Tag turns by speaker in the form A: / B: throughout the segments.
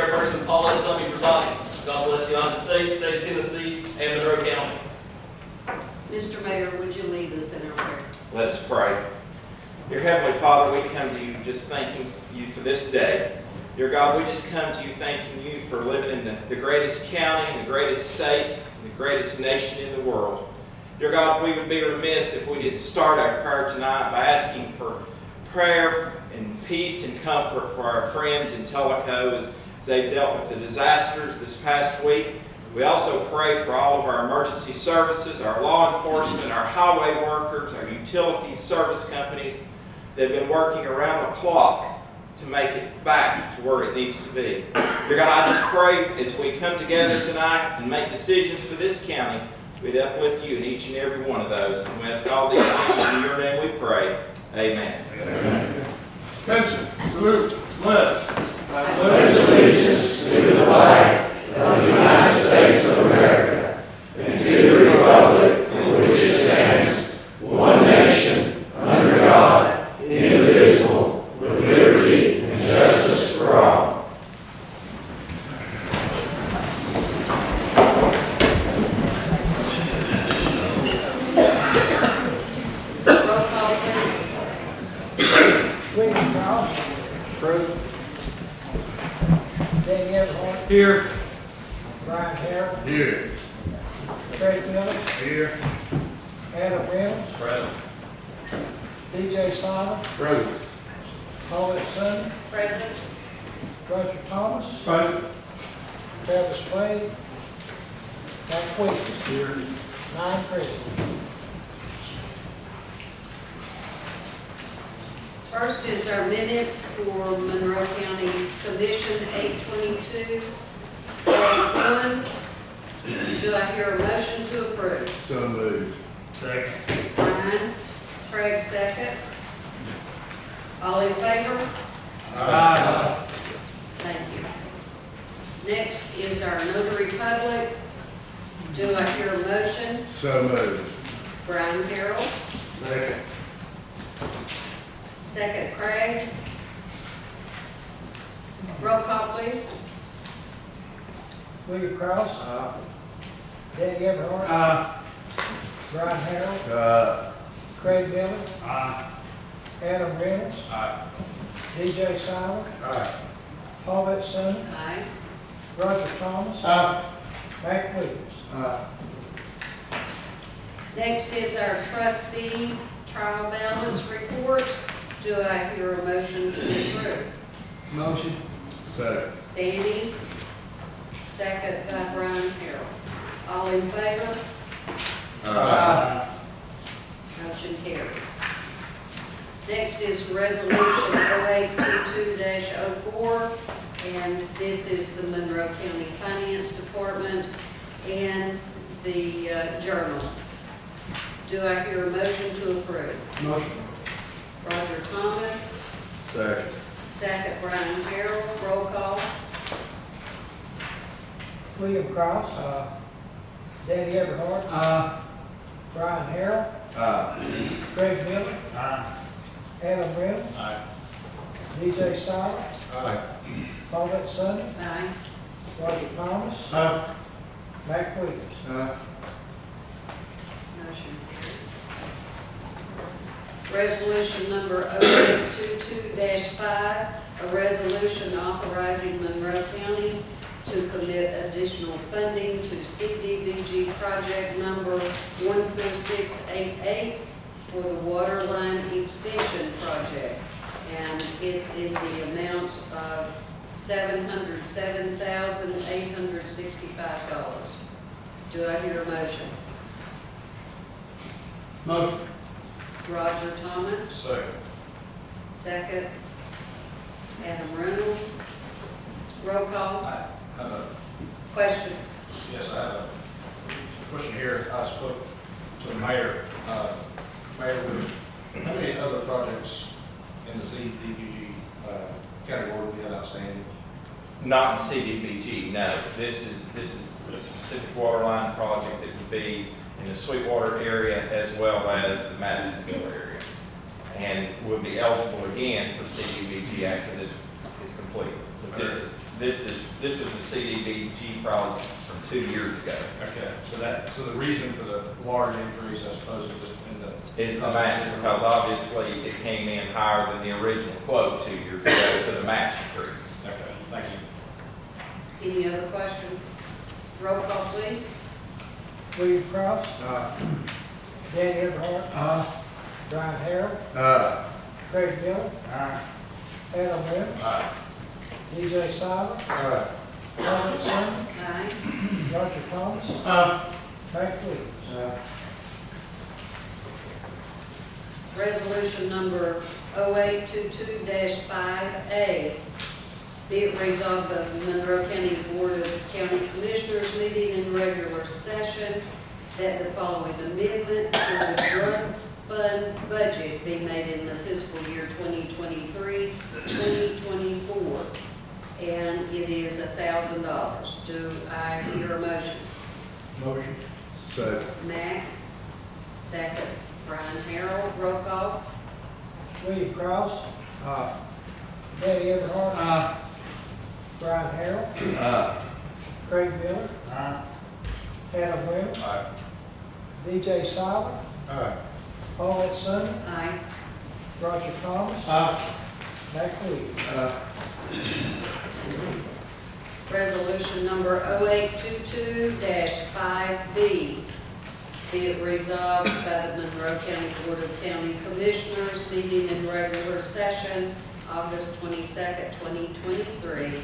A: Chairperson Paulette Summey presiding. God bless the United States, State of Tennessee, and Monroe County.
B: Mr. Mayor, would you lead us in our prayer?
C: Let us pray. Dear Heavenly Father, we come to you just thanking you for this day. Dear God, we just come to you thanking you for living in the greatest county, the greatest state, the greatest nation in the world. Dear God, we would be remiss if we didn't start our prayer tonight by asking for prayer and peace and comfort for our friends in Tellico as they've dealt with the disasters this past week. We also pray for all of our emergency services, our law enforcement, our highway workers, our utility service companies that have been working around the clock to make it back to where it needs to be. Dear God, I just pray as we come together tonight and make decisions for this county, we'd uplift you in each and every one of those. And we ask all these things in your name we pray. Amen.
D: Amen. Attention, salute, pledge.
E: I pledge allegiance to the flag of the United States of America and to the republic for which it stands, one nation, under God, indivisible, with liberty and justice for all.
B: Roll call, please.
F: William Cross. Present. Danny Everhart.
A: Here.
F: Brian Harrell.
D: Here.
F: Craig Miller.
D: Here.
F: Adam Reynolds.
D: Present.
F: DJ Simon.
D: Present.
F: Paulette Summey.
B: Present.
F: Roger Thomas.
D: Present.
F: Travis Wade. Mike Williams.
D: Here.
F: 9 present.
B: First is our minutes for Monroe County Commission 822-1. Do I hear a motion to approve?
D: So moved. Second.
B: Brian, Craig second. All in favor? Thank you. Next is our notary public. Do I hear a motion?
D: So moved.
B: Brian Carroll,
D: Second.
B: second Craig. Roll call, please.
F: William Cross. Danny Everhart. Brian Harrell. Craig Miller. Adam Reynolds. DJ Simon. Paulette Summey.
B: Aye.
F: Roger Thomas. Mike Williams.
B: Next is our trustee trial balance report. Do I hear a motion to approve?
A: Motion.
D: Second.
B: Danny, second by Brian Harrell. All in favor? Motion carries. Next is resolution 0822-04, and this is the Monroe County Finance Department and the Journal. Do I hear a motion to approve?
D: Motion.
B: Roger Thomas,
D: Second.
B: second Brian Harrell. Roll call.
F: William Cross. Danny Everhart. Brian Harrell. Craig Miller. Adam Reynolds. DJ Simon. Paulette Summey.
B: Aye.
F: Roger Thomas. Mike Williams.
B: Motion carries. Resolution number 0822-5, a resolution authorizing Monroe County to commit additional funding to CDBG project number 14688 for the water line extension project. And it's in the amount of $707,865. Do I hear a motion?
D: Motion.
B: Roger Thomas,
D: Second.
B: second. Adam Reynolds. Roll call.
G: I have a,
B: Question.
G: yes, I have a question here. I spoke to the mayor. Mayor, how many other projects in the CDBG category do we have outstanding?
C: Not in CDBG, no. This is a specific water line project that would be in the Sweetwater area as well as the Madisonville area. And would be eligible again for CDBG after this is complete. But this was the CDBG probably from 2 years ago.
G: Okay, so the reason for the large increase, I suppose, is just in the.
C: Is the match, because obviously it came in higher than the original quote 2 years ago, so the match increased.
G: Okay, thank you.
B: Any other questions? Roll call, please.
F: William Cross. Danny Everhart. Brian Harrell. Craig Miller. Adam Webb. DJ Silent. Robert Sumner.
B: Aye.
F: Roger Thomas. Mike Williams.
B: Resolution number 0822-5A. Be it resolved by the Monroe County Board of County Commissioners meeting in regular session that the following amendment to the drug fund budget be made in the fiscal year 2023-2024. And it is $1,000. Do I hear a motion?
D: Motion. Second.
B: Mack, second. Brian Harrell, roll call.
F: William Cross. Danny Everhart. Brian Harrell. Craig Miller. Adam Webb. DJ Silent. Paulette Summey.
B: Aye.
F: Roger Thomas. Mike Williams.
B: Resolution number 0822-5B. Be it resolved by the Monroe County Board of County Commissioners meeting in regular session August 22nd, 2023,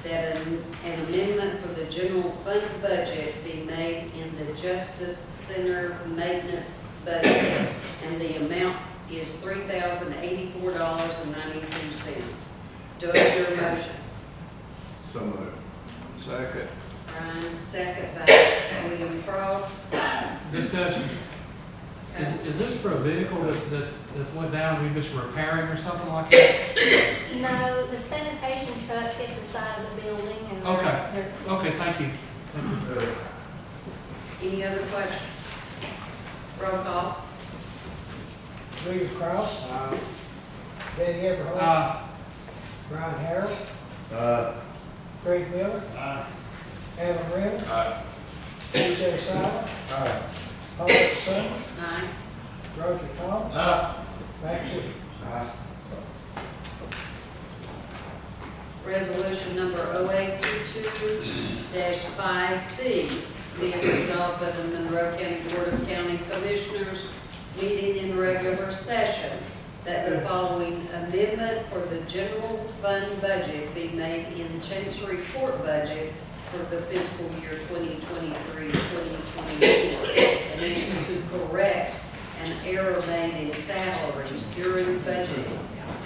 B: that an amendment for the general fund budget be made in the Justice Center maintenance budget, and the amount is $3,084.92. Do I hear a motion?
D: So moved. Second.
B: Brian, second by William Cross.
H: Discussion. Is this for a vehicle that's went down, we just repairing or something like that?
I: No, the sanitation truck hit the side of the building and.
H: Okay, thank you.
B: Any other questions? Roll call.
F: William Cross. Danny Everhart. Brian Harrell. Craig Miller. Adam Webb. DJ Silent. Paulette Summey.
B: Aye.
F: Roger Thomas. Mike Williams.
B: Resolution number 0822-5C. Be it resolved by the Monroe County Board of County Commissioners meeting in regular session that the following amendment for the general fund budget be made in Chancery Court budget for the fiscal year 2023-2024. And it's to correct an error made in salaries during budgeting.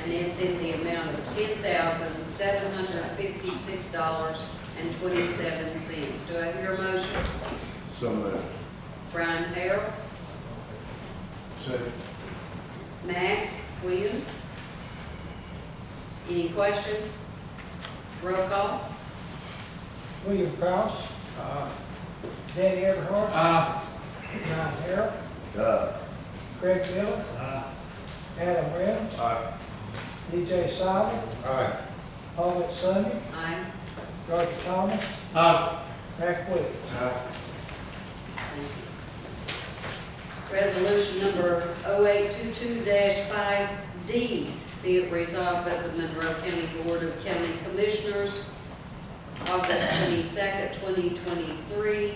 B: And it's in the amount of $10,756.27. Do I hear a motion?
D: So moved.
B: Brian Harrell,
D: Second.
B: Mack, Williams. Any questions? Roll call.
F: William Cross. Danny Everhart. Brian Harrell. Craig Miller. Adam Webb. DJ Silent. Paulette Summey.
B: Aye.
F: Roger Thomas. Mike Williams.
B: Resolution number 0822-5D. Be it resolved by the Monroe County Board of County Commissioners August 22nd, 2023,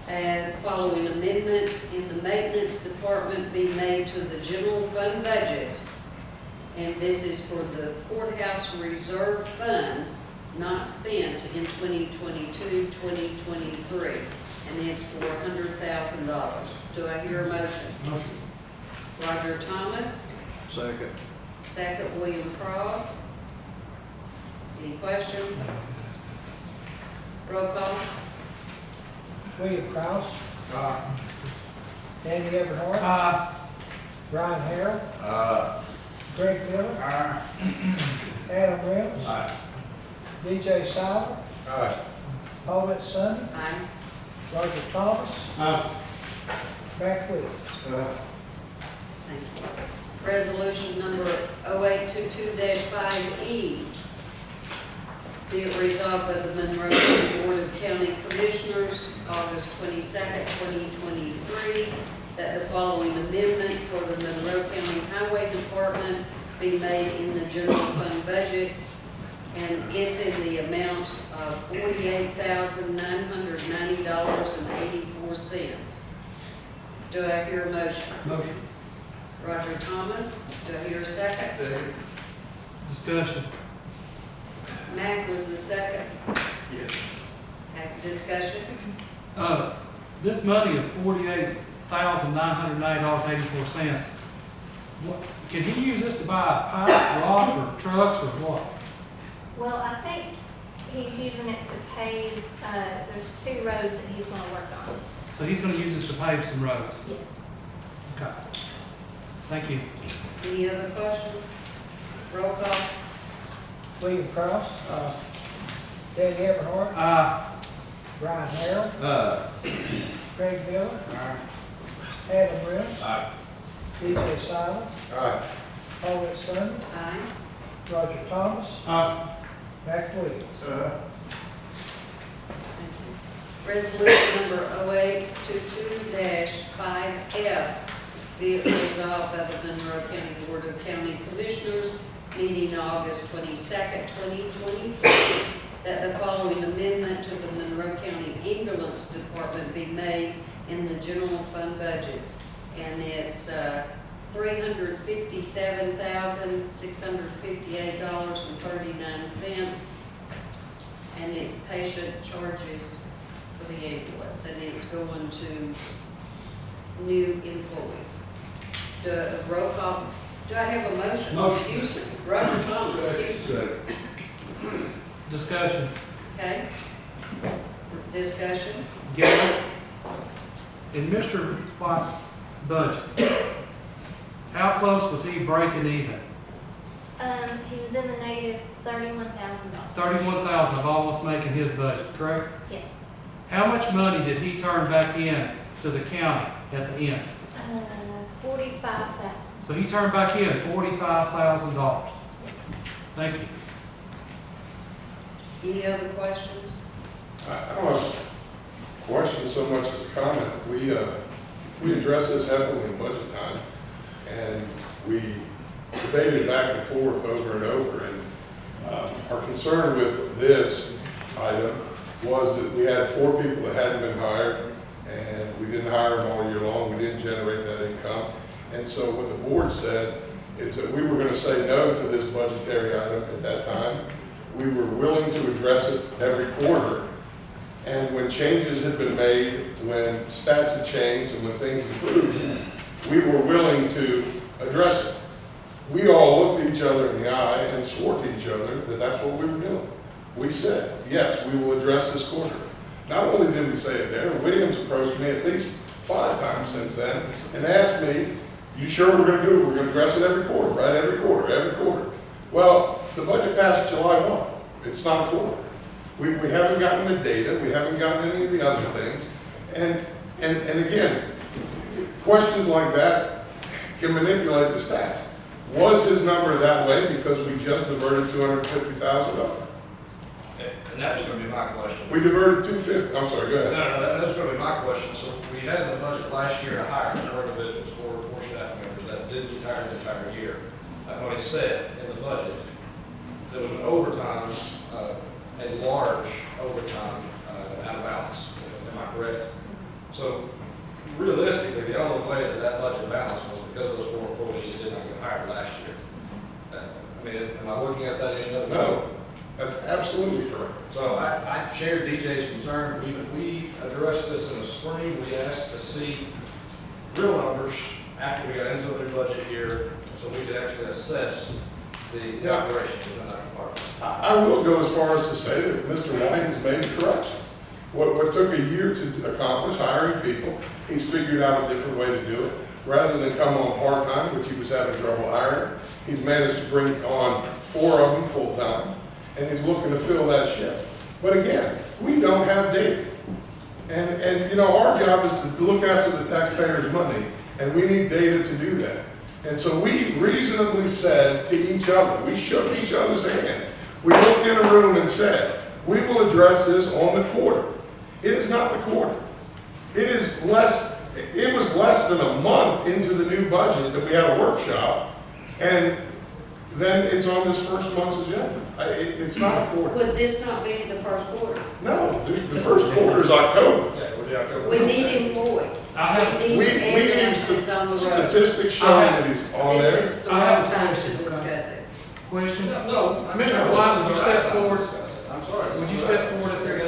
B: and following amendment in the maintenance department be made to the general fund budget. And this is for the courthouse reserve fund not spent in 2022-2023. And it's for $100,000. Do I hear a motion?
F: Motion.
B: Roger Thomas,
D: Second.
B: second William Cross. Any questions? Roll call.
F: William Cross. Danny Everhart. Brian Harrell. Craig Miller. Adam Webb. DJ Silent. Paulette Summey.
B: Aye.
F: Roger Thomas. Mike Williams.
B: Thank you. Resolution number 0822-5E. Be it resolved by the Monroe County Board of County Commissioners, August 22nd, 2023, that the following amendment for the Monroe County Highway Department be made in the general fund budget, and it's in the amount of $48,990.84. Do I hear a motion?
D: Motion.
B: Roger Thomas, do I hear a second?
H: Discussion.
B: Mack was the second.
D: Yes.
B: Have discussion?
H: This money of $48,990.84, can he use this to buy pipe, rock, or trucks, or what?
I: Well, I think he's using it to pave, there's 2 roads that he's gonna work on.
H: So he's gonna use this to pave some roads?
I: Yes.
H: Okay. Thank you.
B: Any other questions? Roll call.
F: William Cross. Doug Everhart. Brian Harrell. Craig Miller. Adam Reynolds. DJ Silent. Paulette Summey.
B: Aye.
F: Roger Thomas. Mac Williams.
B: Thank you. Resolution number 0822-5F, be it resolved by the Monroe County Board of County Commissioners, meeting August 22nd, 2023, that the following amendment to the Monroe County Ambulance Department be made in the general fund budget. And it's $357,658.39, and it's patient charges for the ambulance, and it's going to new employees. Roll call. Do I have a motion?
D: Motion.
B: Excuse me. Roger Thomas, excuse me.
H: Discussion.
B: Okay. Discussion.
H: Gary, in Mr. White's budget, how close was he breaking even?
I: He was in the negative $31,000.
H: 31,000 of almost making his budget, correct?
I: Yes.
H: How much money did he turn back in to the county at the end?
I: 45,000.
H: So he turned back in $45,000. Thank you.
B: Any other questions?
E: I don't have a question so much as a comment. We addressed this heavily in budget time, and we debated back and forth over and over. And our concern with this item was that we had 4 people that hadn't been hired, and we didn't hire them all year long. We didn't generate that income. And so what the board said is that we were going to say no to this budgetary item at that time. We were willing to address it every quarter. And when changes had been made, when stats had changed, and when things improved, we were willing to address it. We all looked at each other in the eye and swore to each other that that's what we were doing. We said, yes, we will address this quarter. Not only did we say it there, Williams approached me at least 5 times since then and asked me, you sure we're going to do it? We're going to address it every quarter, right? Every quarter. Well, the budget passed July 1. It's not a quarter. We haven't gotten the data. We haven't gotten any of the other things. And again, questions like that can manipulate the stats. Was his number that way because we just diverted $250,000?
G: And that was going to be my question.
E: We diverted $250,000. I'm sorry, go
G: No,
E: ahead.
G: that's going to be my question. So we had the budget last year to hire 4 individuals, 4 staff members that didn't retire the entire year. What I said in the budget, there was an overtime, a large overtime out of balance. Am I correct? So realistically, the only way that budget balance was because those 4 employees did not get hired last year. I mean, am I looking at that any other way?
E: No, that's absolutely correct.
G: So I shared DJ's concern. We addressed this in the spring. We asked to see real numbers after we got into a new budget year, so we could actually assess the operations within that department.
E: I will go as far as to say that Mr. White has made corrections. What took a year to accomplish, hiring people, he's figured out a different way to do it. Rather than come on part-time, which he was having trouble hiring, he's managed to bring on 4 of them full-time, and he's looking to fill that shift. But again, we don't have data. And you know, our job is to look after the taxpayers' money, and we need data to do that. And so we reasonably said to each other, we shook each other's hand. We looked in a room and said, we will address this on the quarter. It is not the quarter. It was less than a month into the new budget that we had a workshop, and then it's on this first month's agenda. It's not a quarter.
B: Would this not be the first quarter?
E: No, the first quarter is October.
G: Yeah, we'll do October.
B: We need employees.
H: I have-
B: We
E: We
B: need
E: need
B: ambulances on the road.
E: statistics showing that he's on there.
B: This is the
H: I have
B: wrong
H: a
B: time to
H: question.
B: discuss it.
H: Question?
G: No.
H: Mr. White, would you step forward?
G: I'm sorry.
H: Would you step forward if there is?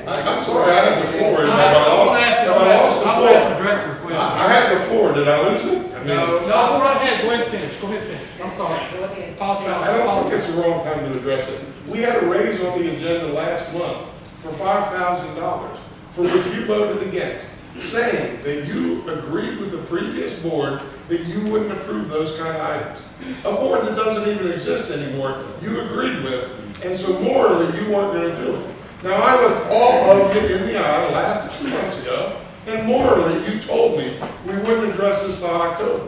E: I'm sorry, I had the floor.
H: I'm
E: Have I lost-
H: gonna ask the
E: have I lost the
H: question, I'm gonna ask the
E: floor?
H: director a question.
E: I had the floor, did I lose it? I mean,
H: No, go right ahead, go ahead and finish, go ahead and finish, I'm sorry.
B: Go ahead.
H: Apologize.
E: I don't think it's the wrong time to address it. We had a raise on the agenda last month for $5,000, for which you voted against, saying that you agreed with the previous board that you wouldn't approve those kind of items. A board that doesn't even exist anymore, you agreed with, and so morally, you weren't gonna do it. Now, I looked all of you in the eye last 2 months ago, and morally, you told me we wouldn't address this till October.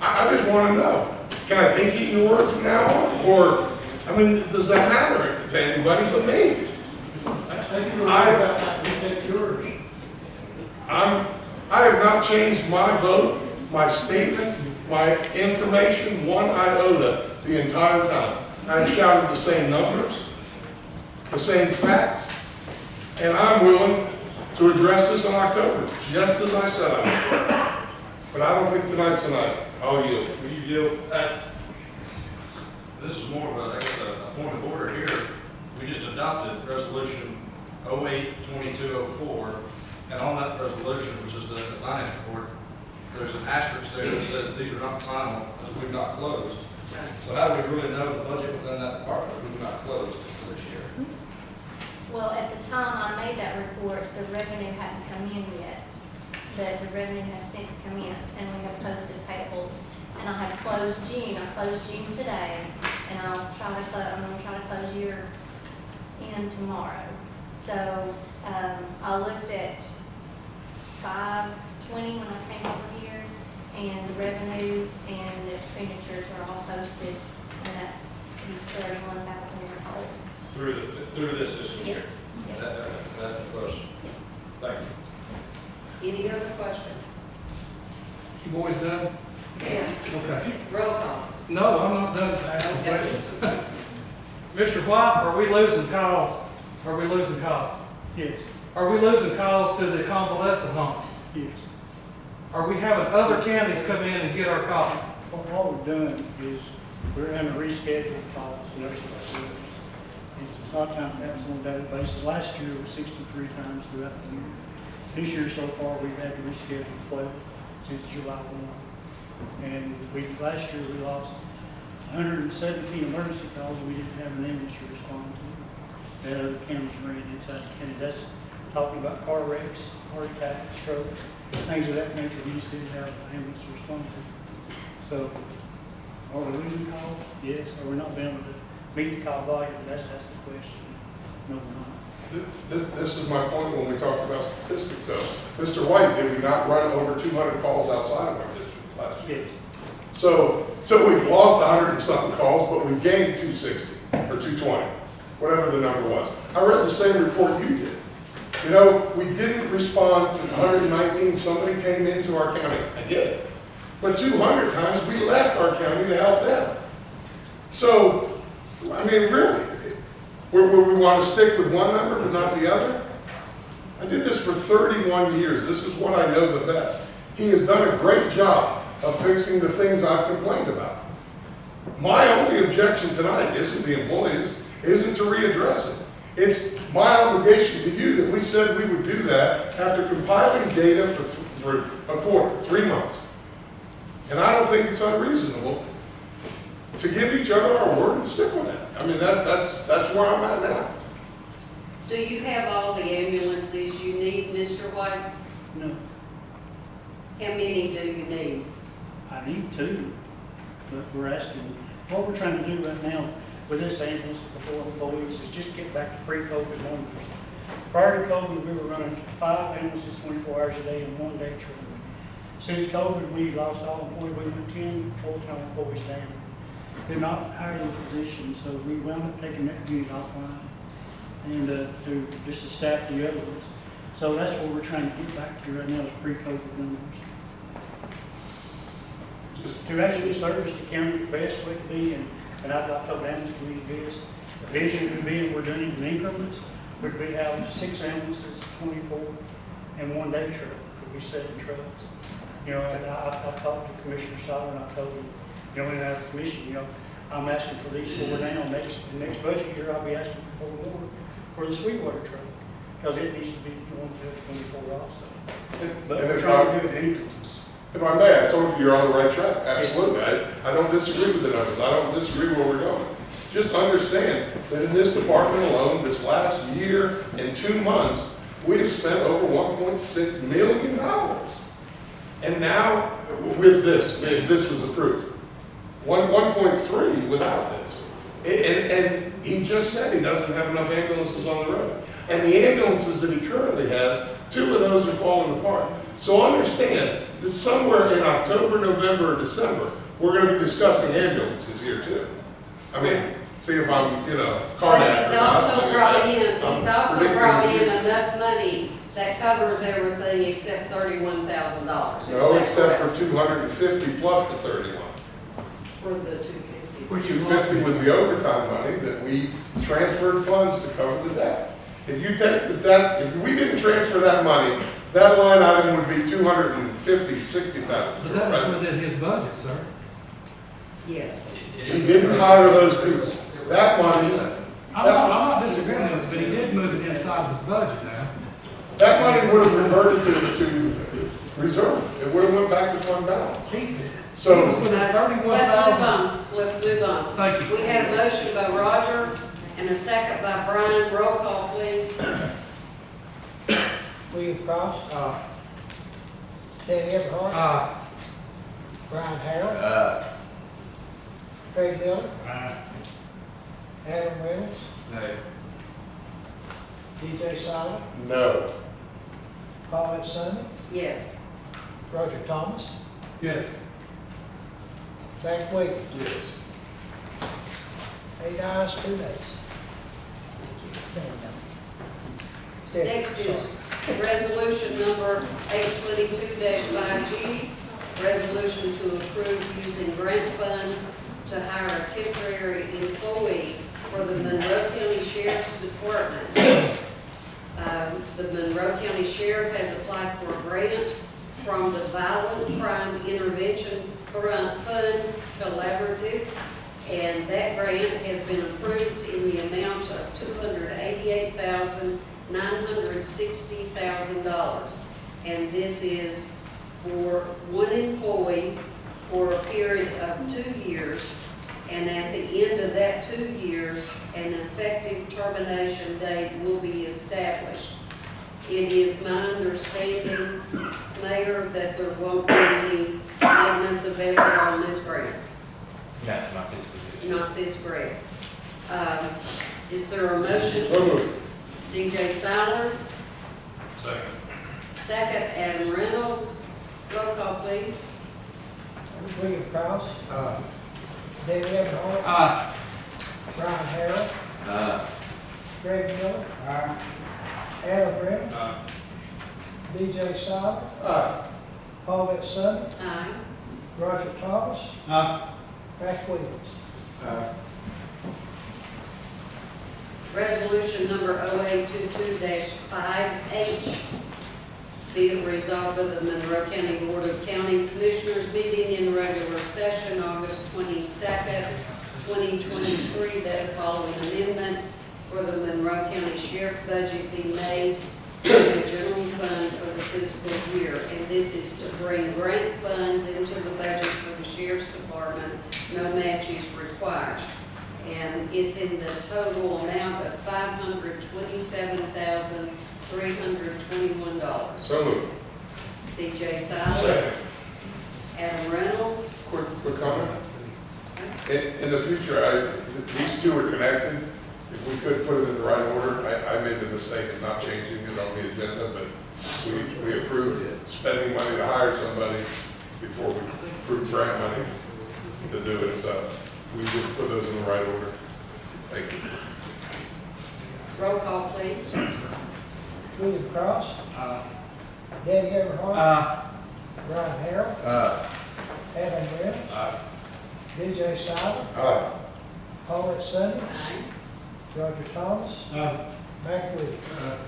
E: I just wanna know, can I take you at your word from now on? Or, I mean, does that matter to anybody but me? I have not changed my vote, my statement, my information, one iota the entire time. I've shouted the same numbers, the same facts, and I'm willing to address this in October, just as I said I would. But I don't think tonight's the night. I'll yield.
G: Will you yield? This is more of a, I guess, a point of order here. We just adopted resolution 08-2204, and on that resolution, which is the finance report, there's an asterisk there that says these are not final, as we've not closed. So how do we really know the budget within that department if we've not closed for this year?
I: Well, at the time I made that report, the revenue hadn't come in yet, but the revenue has since come in, and we have posted payables. And I have closed June, I closed June today, and I'm gonna try to close year in tomorrow. So, I looked at 5/20 when I came over here, and the revenues and the expenditures are all posted, and that's, he's 31,000 year old.
G: Through this fiscal year?
I: Yes, yes,
G: That's the question.
I: yes.
G: Thank you.
B: Any other questions?
H: You boys done?
B: Yeah.
H: Okay.
B: Roll call.
H: No, I'm not done asking
B: Okay.
H: questions. Mr. White, are we losing calls? Are we losing calls?
F: Yes,
H: Are we losing calls to the convalescent homes?
F: yes.
H: Are we having other counties come in and get our calls?
F: What we've done is we're having to reschedule calls to nurse facilities. It's a lot of times happens on a daily basis. Last year was 63 times throughout the year. This year so far, we've had to reschedule 12 since July 1. And last year we lost 117 emergency calls we didn't have an ambulance to respond to. That other counties ran inside the county. That's talking about car wrecks, heart attacks, strokes, things of that nature we just didn't have an ambulance to respond to. So, are we losing calls? Yes. Are we not being able to meet the call volume? That's the question. No, we're not.
E: This is my point when we talked about statistics though. Mr. White, did we not run over 200 calls outside of our district last year?
F: Yes.
E: So we've lost 100 and something calls, but we've gained 260 or 220, whatever the number was. I read the same report you did. You know, we didn't respond to 119, somebody came into our county, I get it. But 200 times we left our county to help them. So, I mean, really, where we want to stick with one number but not the other? I did this for 31 years. This is what I know the best. He has done a great job of fixing the things I've complained about. My only objection tonight isn't the employees, isn't to readdress it. It's my obligation to you that we said we would do that after compiling data for a quarter, 3 months. And I don't think it's unreasonable to give each other our word and stick with it. I mean, that's where I'm at now.
B: Do you have all the ambulances you need, Mr. White?
F: No,
B: How many do you need?
F: I need two, but we're asking, what we're trying to do right now with this ambulance before employees is just get back to pre-COVID numbers. Prior to COVID, we were running 5 ambulances 24 hours a day and 1 day training. Since COVID, we lost all employees. We went 10 full-time employees down. could not hire the position, so we wound up taking that unit offline and to just to staff the other ones. So that's what we're trying to get back to right now is pre-COVID numbers. To actually service the county the best way to be, and I've told ambulance committee this, the vision would be, and we're doing it in increments, would be have 6 ambulances, 24, and 1 day truck, would be 7 trucks. You know, and I've talked to Commissioner Sauer, and I told him, you know, in our commission, you know, I'm asking for these 4 now. The next budget year, I'll be asking for 4 more for the Sweetwater truck, because it needs to be going to 24 also. But
E: And
F: we're
E: if
F: trying to do it in increments.
E: If I may, I told you you're on the right track, absolutely. I don't disagree with the numbers, I don't disagree where we're going. Just understand that in this department alone, this last year and 2 months, we have spent over $1.6 million. And now, with this, if this was approved, 1.3 without this. And he just said he doesn't have enough ambulances on the road. And the ambulances that he currently has, 2 of those are falling apart. So understand that somewhere in October, November, or December, we're going to be discussing ambulances here too. I mean, see if I'm, you know,
B: But he's also
E: I'm
B: brought in
E: predicting-
B: enough money that covers everything except $31,000.
E: No, except for 250 plus the 31.
B: For the 250.
H: Were you
E: 250 was the overtime money that we transferred funds to cover the debt. If you take that, if we didn't transfer that money, that line item would be 250, 60,000.
H: But that was
E: right?
H: within his budget, sir.
B: Yes.
E: He didn't hire those people. That money,
H: I'm not disagreeing with this, but he did move it inside of his budget now.
E: that money would have reverted to reserve. It would have went back to fund balance.
H: He was
E: So,
H: within
B: Let's
H: 31,000.
B: let's move on.
H: Thank you.
B: We had a motion by Roger and a second by Brian. Roll call, please.
J: William Cross. Danny Everhart. Brian Harrell. Craig Miller. Adam Reynolds. DJ Silent.
E: no.
J: Paulette Summey.
B: Yes.
J: Roger Thomas.
D: Yes.
J: Max Williams.
E: Yes.
J: 8 ayes, 2 nays.
B: Next is resolution number 822-5G, resolution to approve using grant funds to hire a temporary employee for the Monroe County Sheriff's Department. The Monroe County Sheriff has applied for a grant from the Violent Crime Intervention Fund Collaborative, and that grant has been approved in the amount of $288,960,000. And this is for 1 employee for a period of 2 years. And at the end of that 2 years, an effective termination date will be established. It is my understanding, Mayor, that there won't be any maintenance of effort on this grant.
C: No, not this position.
B: Not this grant. Is there a motion?
E: So moved.
B: DJ Siler,
G: Second.
B: second Adam Reynolds. Roll call, please.
J: William Cross. Danny Everhart. Brian Harrell. Craig Miller. Adam Reynolds. DJ Silent.
E: Aye.
J: Paulette Summey.
B: Aye.
J: Roger Thomas. Max Williams.
B: Resolution number 0822-5H, be it resolved by the Monroe County Board of County Commissioners meeting in regular session August 22nd, 2023, that the following amendment for the Monroe County Sheriff budget be made to the general fund for the fiscal year. And this is to bring grant funds into the budget for the Sheriff's Department, no match is required. And it's in the total amount of $527,321.
E: So moved.
B: DJ Silent,
E: Second.
B: Adam Reynolds.
E: Quick comment. In the future, these two are connected. If we could put it in the right order, I made the mistake of not changing it on the agenda, but we approved spending money to hire somebody before we approved grant money to do it. So
K: we just put those in the right order. Thank you.
B: Roll call, please.
J: William Cross. Danny Everhart. Brian Harrell. Adam Webb. DJ Silent. Paulette Summers.
B: Aye.
J: Roger Thomas. Mac Williams.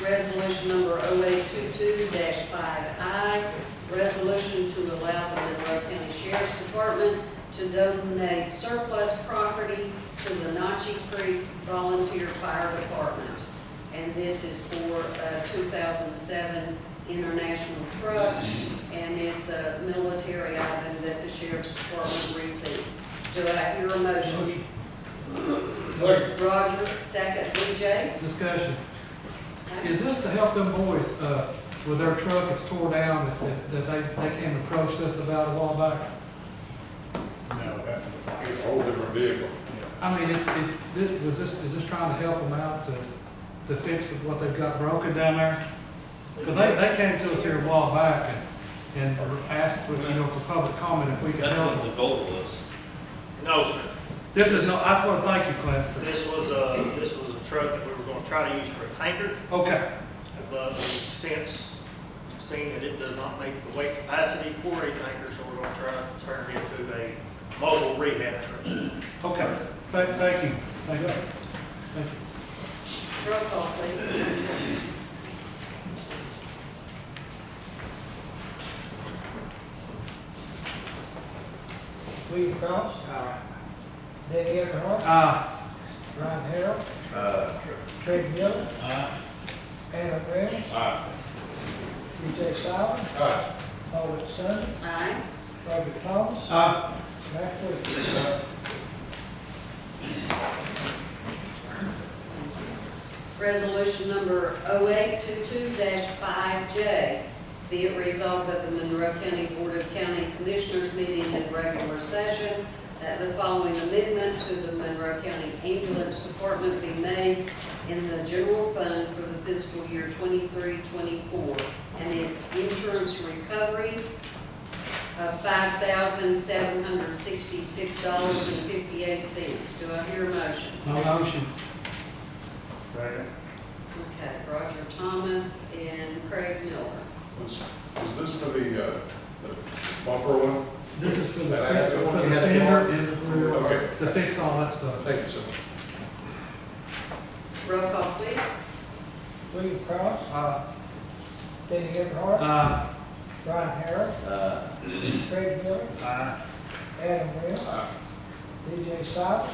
B: Resolution number 0822-5I, resolution to allow the Monroe County Sheriff's Department to donate surplus property to the Notchie Creek Volunteer Fire Department. And this is for a 2007 International truck, and it's a military item that the Sheriff's Department received. Do I hear a motion? Roger, second, DJ.
H: Discussion. Is this to help them boys, with their truck that's tore down, that they came and approached us about a while back?
K: No, it's a whole different vehicle.
H: I mean, is this trying to help them out to fix what they've got broken down there? Because they came to us here a while back and asked for, for public comment if we could
A: That's
H: help
A: what
H: them.
A: the goal was.
L: No, sir.
H: This is, no, I just want to thank you, Clint.
L: This was a truck that we were gonna try to use for a tanker,
H: Okay,
L: but we've since seen that it does not make the weight capacity for a tanker, so we're gonna try to turn it into a mobile rehab truck.
H: okay. Thank you. Thank you. Thank you.
B: Roll call, please.
J: William Cross. Danny Everhart. Brian Harrell. Craig Miller. Adam Webb. DJ Silent. Paulette Summers.
B: Aye.
J: Roger Thomas. Mac Williams.
B: Resolution number 0822-5J, be it resolved by the Monroe County Board of County Commissioners meeting in regular session that the following amendment to the Monroe County Ambulance Department be made in the general fund for the fiscal year 23-24, and it's insurance recovery of $5,766.58. Do I hear a motion?
H: No motion.
K: Second.
B: Okay, Roger Thomas and Craig Miller.
K: Is this for the bumper one?
H: This is for the
K: That accident one?
H: fender and
K: Okay.
H: to fix all that stuff.
K: Thank you so much.
B: Roll call, please.
J: William Cross. Danny Everhart. Brian Harrell. Craig Miller. Adam Webb. DJ Silent.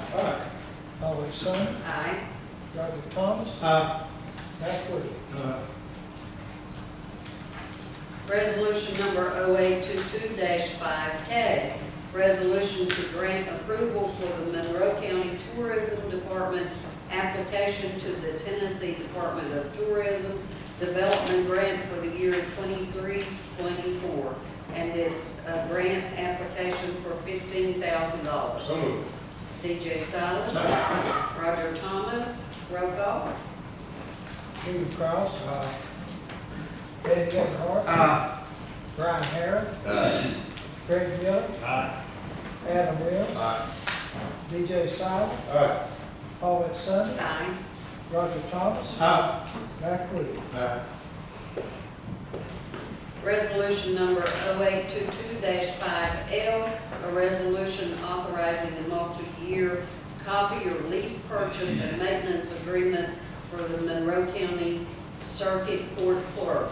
J: Paulette Summers.
B: Aye.
J: Roger Thomas. Mac Williams.
B: Resolution number 0822-5K, resolution to grant approval for the Monroe County Tourism Department application to the Tennessee Department of Tourism Development Grant for the year 23-24. And it's a grant application for $15,000.
K: So moved.
B: DJ Silent. Roger Thomas. Roll call.
J: William Cross. Danny Everhart. Brian Harrell. Craig Miller. Adam Webb. DJ Silent. Paulette Summers.
B: Aye.
J: Roger Thomas. Mac Williams.
B: Resolution number 0822-5L, a resolution authorizing a multi-year copy or lease purchase and maintenance agreement for the Monroe County Circuit Court Clerk.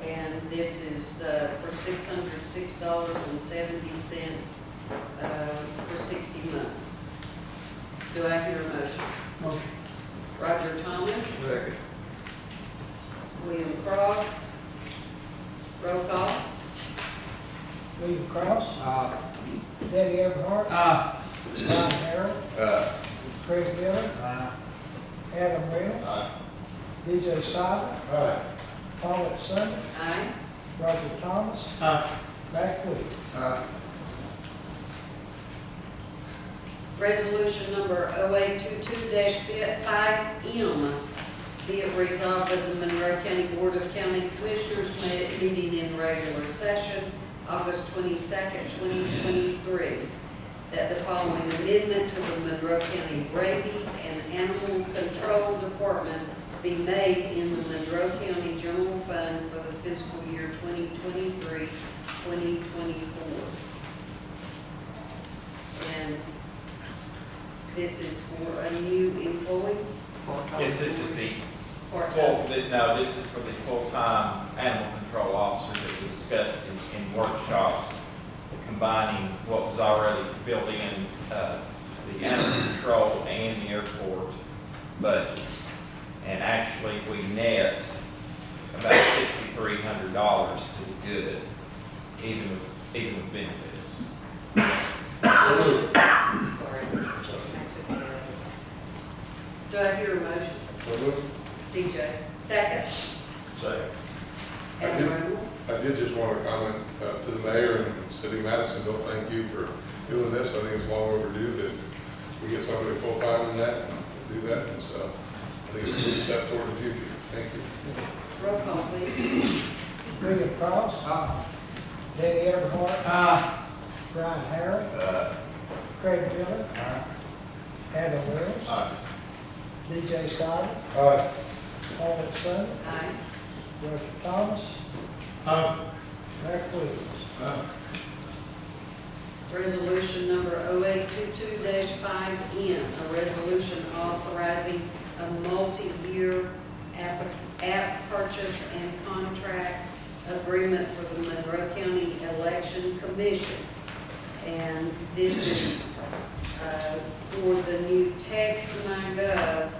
B: And this is for $606.70 for 60 months. Do I hear a motion?
H: Motion.
B: Roger Thomas,
K: Second.
B: William Cross. Roll call.
J: William Cross. Danny Everhart. Brian Harrell. Craig Miller. Adam Webb. DJ Silent. Paulette Summers.
B: Aye.
J: Roger Thomas. Mac Williams.
B: Resolution number 0822-5M, be it resolved that the Monroe County Board of County Commissioners meeting in regular session, August 22nd, 2023, that the following amendment to the Monroe County Rabies and Animal Control Department be made in the Monroe County General Fund for the fiscal year 2023-2024. And this is for a new employee,
C: Yes, this is the
B: part-time.
C: no, this is for the full-time animal control officer that we discussed in workshop, combining what was already built in, the animal control and the airport budgets. And actually, we net about $6,300 to the good, even with benefits.
B: Sorry. Do I hear a motion? DJ, second.
K: Second.
B: Adam Reynolds.
K: I did just want to comment to the mayor and the city of Madisonville, thank you for doing this. I think it's long overdue that we get somebody full-time in that, and do that, and so I think it's a good step toward the future. Thank you.
B: Roll call, please.
J: William Cross. Danny Everhart. Brian Harrell. Craig Miller. Adam Reynolds. DJ Silent. Paul Son.
B: Aye.
J: Roger Thomas. Mac Williams.
B: Resolution number 0822-5N, a resolution authorizing a multi-year app purchase and contract agreement for the Monroe County Election Commission. And this is for the new Text MyGov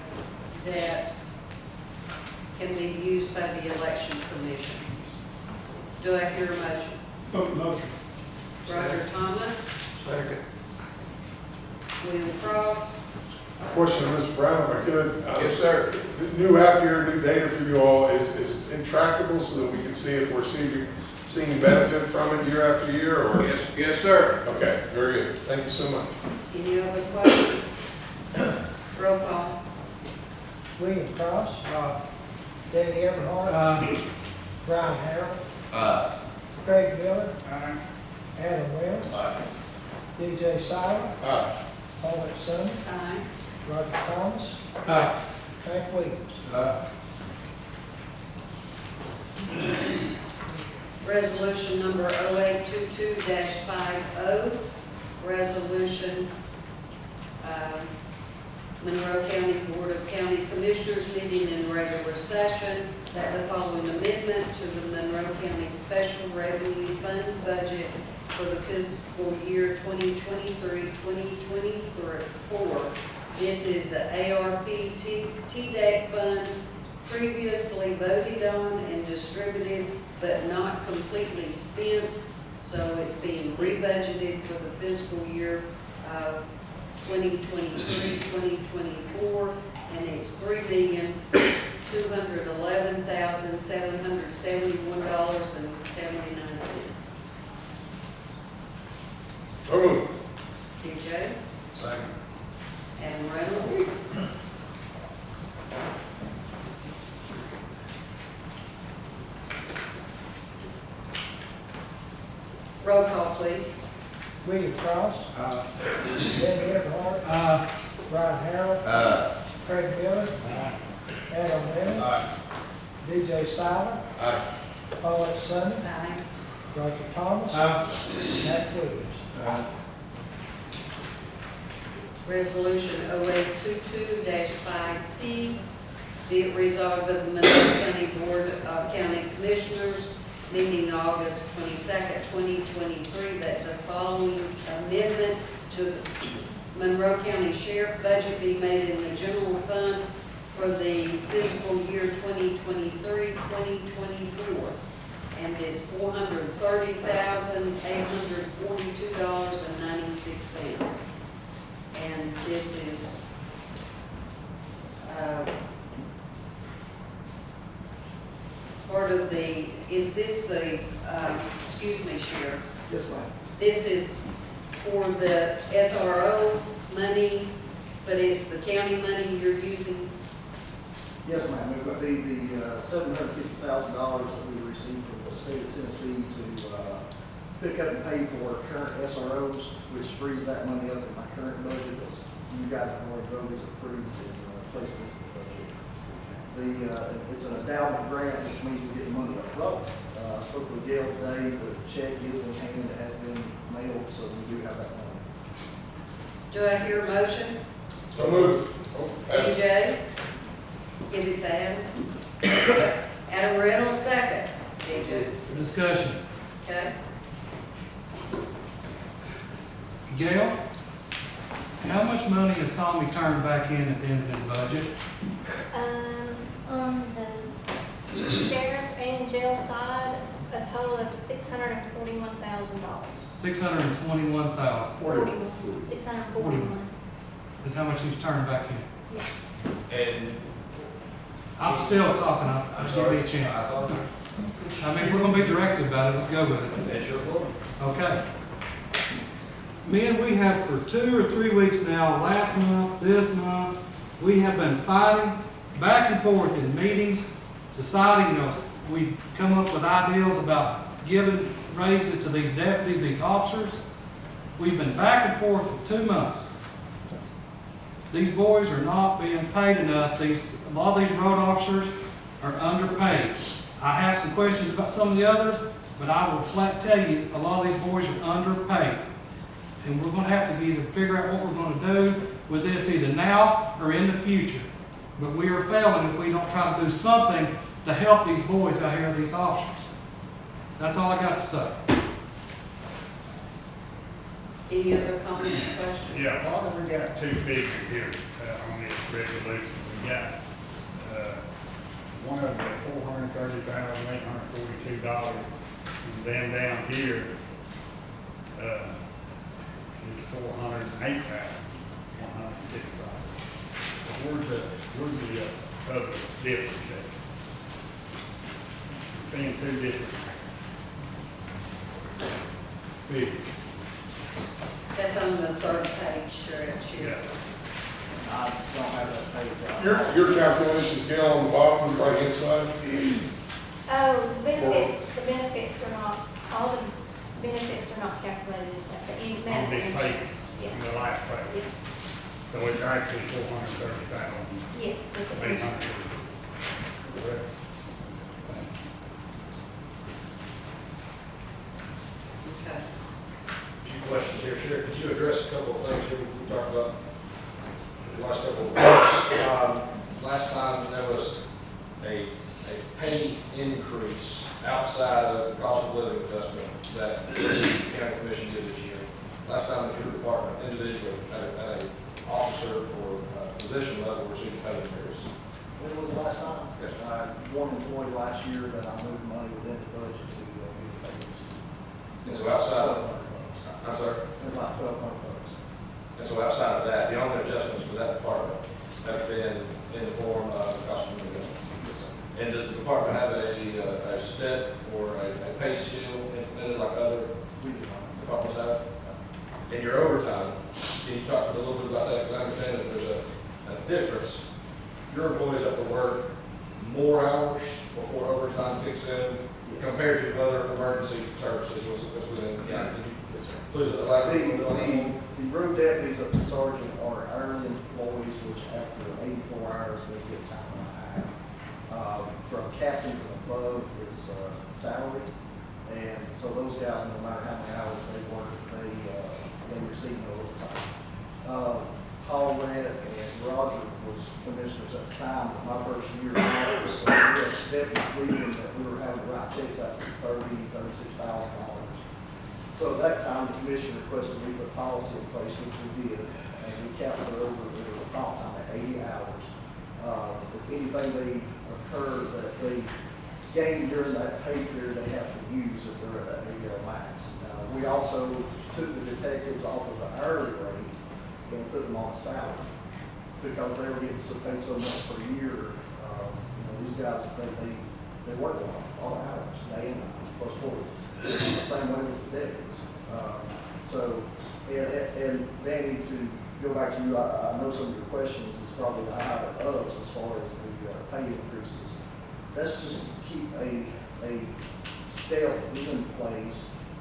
B: that can be used by the Election Commission. Do I hear a motion?
J: Motion.
B: Roger Thomas.
D: Second.
B: William Cross.
K: Question, Mr. Brown, if I could.
D: Yes, sir.
K: The new app here, new data for you all is intractable so that we can see if we're seeing benefit from it year after year, or?
D: Yes, sir.
K: Okay, very good. Thank you so much.
B: Any other questions? Roll call.
J: William Cross. Danny Everhart. Brian Harrell. Craig Miller. Adam Reynolds. DJ Silent. Paul Son.
B: Aye.
J: Roger Thomas. Mac Williams.
B: Resolution number 0822-50, resolution, Monroe County Board of County Commissioners meeting in regular session, that the following amendment to the Monroe County Special Revenue Fund budget for the fiscal year 2023-2024. This is the ARP TDEC funds previously voted on and distributed, but not completely spent. So it's being rebudgeted for the fiscal year of 2023-2024, and it's $3,211,771.79.
K: So moved.
B: DJ,
D: Second.
B: Adam Reynolds. Roll call, please.
J: William Cross. Danny Everhart. Brian Harrell. Craig Miller. Adam Reynolds. DJ Silent. Paul Son.
B: Aye.
J: Roger Thomas. Mac Williams.
B: Resolution 0822-5P, be it resolved by the Monroe County Board of County Commissioners meeting August 22nd, 2023, that the following amendment to the Monroe County Sheriff budget be made in the general fund for the fiscal year 2023-2024. And it's $430,842.96. And this is part of the, is this the, excuse me, Sheriff,
J: Yes, ma'am.
B: this is for the SRO money, but it's the county money you're using?
M: Yes, ma'am. It would be the $750,000 that we received from the state of Tennessee to pick up and pay for current SROs, which frees that money up in my current budget that's you guys have already voted approved in placement budget. It's an endowment grant, which means we get the money up front. I spoke with Gail today, the check is in hand, it has been mailed, so we do have that money.
B: Do I hear a motion?
K: So moved.
B: DJ? Give it to Adam. Adam Reynolds, second. DJ,
H: Discussion.
B: okay?
H: Gail, how much money has Tommy turned back in at the end of his budget?
I: On the sheriff and jail side, a total of $641,000.
H: $621,000
I: $641.
H: is how much he's turned back in.
I: Yes.
A: And
H: I'm still talking, I'll give you a chance. I mean, if we're gonna be directed about it, let's go with it.
A: that's your floor.
H: Okay. Men, we have for 2 or 3 weeks now, last month, this month, we have been fighting back and forth in meetings, deciding, we come up with ideas about giving raises to these deputies, these officers. We've been back and forth for 2 months. These boys are not being paid enough. A lot of these road officers are underpaid. I have some questions about some of the others, but I will flat tell you, a lot of these boys are underpaid. And we're gonna have to either figure out what we're gonna do with this either now or in the future. But we are failing if we don't try to do something to help these boys out here, these officers. That's all I got to say.
B: Any other comments, questions?
F: Yeah, why have we got two figures here on this resolution? We got, one of them at $430,842, and then down here, is $408,160. So where's the other difference at? I'm seeing two different figures.
B: That's on the third page, sure, it's
F: Yeah.
M: I don't have that paid out.
K: Your calculations, Gail, on the bottom, right hand side?
I: Oh, the benefits are not, all the benefits are not calculated at the end.
F: On this page,
I: Yeah.
F: on the last page.
I: Yeah.
F: So it's actually 430,000.
I: Yes. with the
F: Eight
I: benefits.
F: hundred. Correct.
B: Okay.
G: Few questions here, Sheriff. Could you address a couple of things here we talked about the last couple of months? Last time there was a pay increase outside of the cost of living adjustment that the county commission did this year. Last time the your department individually at a officer or position level received pay increase.
M: When was the last time?
G: Yes.
M: One employee last year that I moved money within the budget to give payments.
G: And so outside of, I'm sorry,
M: It's like $1,200.
G: and so outside of that, the only adjustments for that department have been in the form of cost of living adjustment. And does the department have a step or a pay scale implemented like other
M: We do not.
G: departments have? In your overtime, can you talk a little bit about that? Because I understand that there's a difference. Your employees have to work more hours before overtime kicks in compared to other emergency services that's within the county. Can you please elaborate a little bit on that?
M: The road deputies of the sergeant are hourly employees, which after 84 hours, they get time and a half. From captains and above is salary. And so those guys, no matter how many hours they work, they receive no overtime. Paul Redd and Roger was commissioners at the time, but my first year in office, we had deputies leaving that we were having to write checks out for $36,000. So at that time, the commission requested we put policy in place, which we did, and we capped it over the comp time at 80 hours. If anything they occur that they gain during that pay period, they have to use if they're at that 80-hour max. We also took the detectives off of the hourly rate and put them on salary because they were getting paid so much per year. These guys, they work a lot of hours, day and night, plus 40. Same way with the deputies. And Danny, to go back to you, I know some of your questions is probably the higher of us as far as the pay increases. That's just to keep a scale in place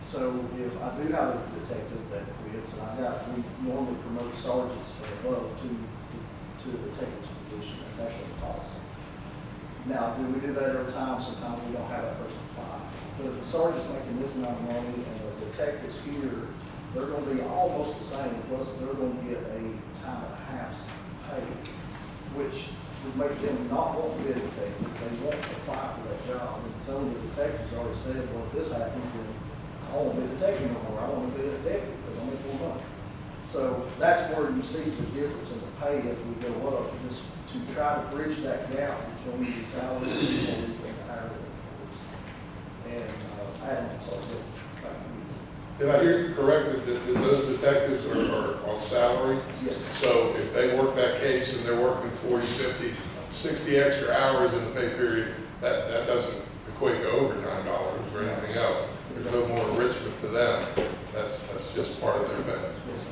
M: So if I do have a detective that quits, and we normally promote sergeants or above to the detective's position, that's actually a policy. Now, do we do that every time? Sometimes we don't have that person apply. But if the sergeant's making this amount of money and the detective's here, they're gonna be almost the same, plus they're gonna get a time and a half's pay, which would make them not want to be a detective. They won't apply for that job. And some of the detectives already said, well, if this happens, then I don't want to be a detective no more. I want to be a detective because I make more money. So that's where you see the difference in the pay as we go up, just to try to bridge that gap between the salary employees and the hourly employees. And Adam, so
K: Did I hear you correctly that those detectives are on salary?
M: yes.
K: So if they work that case and they're working 40, 50, 60 extra hours in the pay period, that doesn't equate to overtime dollars or anything else. There's no more enrichment to them. That's just part of their pay.
M: Yes.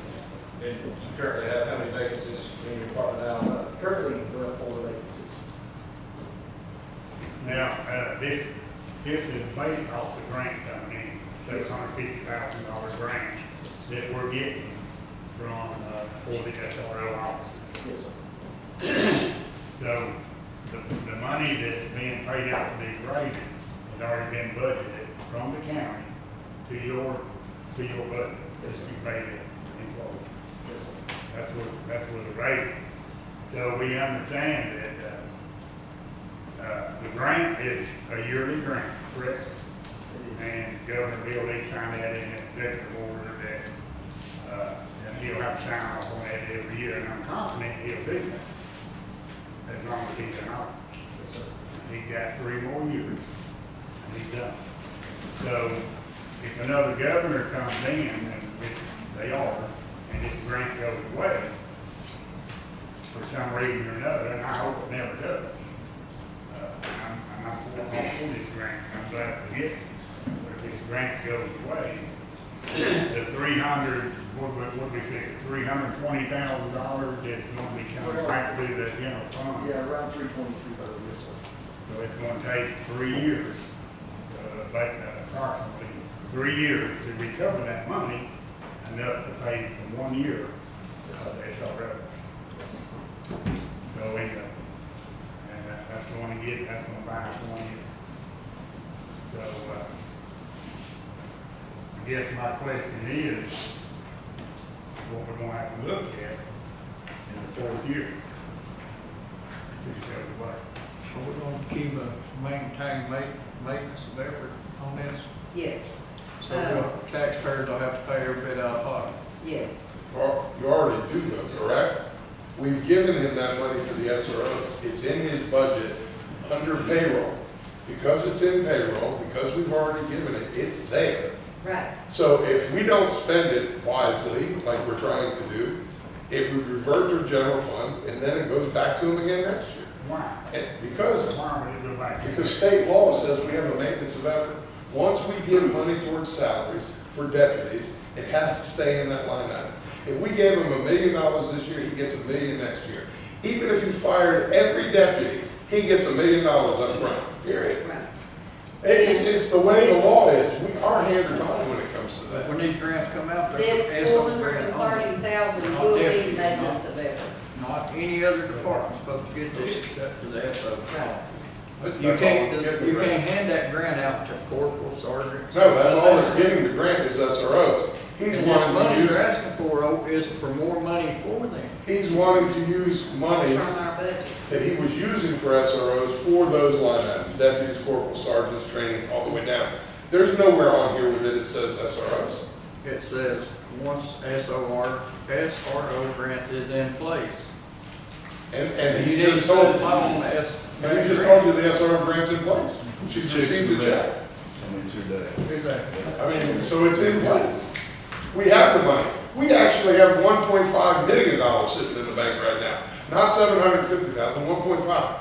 G: And you currently have how many vacancies in your department now?
M: Currently, we have 4 vacancies.
F: Now, this is based off the grant coming in, $750,000 grant that we're getting from, for the SRO office.
M: Yes, sir.
F: So, the money that's being paid out to be graded has already been budgeted from the county to your budget.
M: Yes, sir.
F: You pay the employees.
M: Yes, sir.
F: That's what the rate. So we understand that, the grant is a yearly grant, correct? And Governor Bill Lee signed that in an executive order that, and he'll have to sign off on that every year, and I'm confident he'll do that, as long as he's in office.
M: Yes, sir.
F: He's got 3 more years, and he's done. So, if another governor comes in, and which they are, and this grant goes away, for some reason or another, and I hope it never does, I'm for this grant, I'm glad to get it. But if this grant goes away, the 300, what we figure, $320,000 that's going to be coming back to the general fund.
M: Yeah, around 323, yes, sir.
F: So it's going to take 3 years, approximately 3 years to recover that money, enough to pay for 1 year of SRO. So anyway, and that's going to buy us 1 year. So, I guess my question is, what we're going to have to look at in the 4th year. To show the way.
D: Are we going to keep maintain maintenance of effort on this?
B: Yes,
D: So the taxpayers will have to pay every bit out of pocket?
B: yes.
K: You already do though, correct? We've given him that money for the SROs. It's in his budget under payroll. Because it's in payroll, because we've already given it, it's there.
B: Right.
K: So if we don't spend it wisely, like we're trying to do, it would revert to general fund and then it goes back to him again next year.
F: Why?
K: And because
F: Why would it go back?
K: Because state law says we have a maintenance of effort. Once we give money towards salaries for deputies, it has to stay in that line item. If we gave him $1 million this year, he gets $1 million next year. Even if you fired every deputy, he gets $1 million up front, period.
B: Right.
K: It's the way the law is. Our hands are tied when it comes to that.
D: When these grants come out, they
B: This
D: ask them to grant only.
B: $430,000 will be maintenance of effort.
D: Not any other department supposed to get this except for the SO.
B: Right.
K: But
D: You
K: that's all
D: can't,
K: it's getting,
D: you
K: the grant.
D: can't hand that grant out to corporal, sergeant.
K: No, that's all it's getting, the grant is SROs. He's
D: And this
K: wanting to
D: money
K: use,
D: they're asking for is for more money for them.
K: he's wanting to use money
B: From our budget.
K: that he was using for SROs for those line items, deputies, corporals, sergeants, training, all the way down. There's nowhere on here where it says SROs.
D: It says, once SRO grants is in place.
K: And
D: You
K: he
D: need to
K: just
D: put
K: told,
D: it on S.
K: and he just told you the SRO grant's in place. She's received the check.
D: Exactly.
K: I mean, so it's in place. We have the money. We actually have $1.5 million sitting in the bank right now. Not $750,000, 1.5.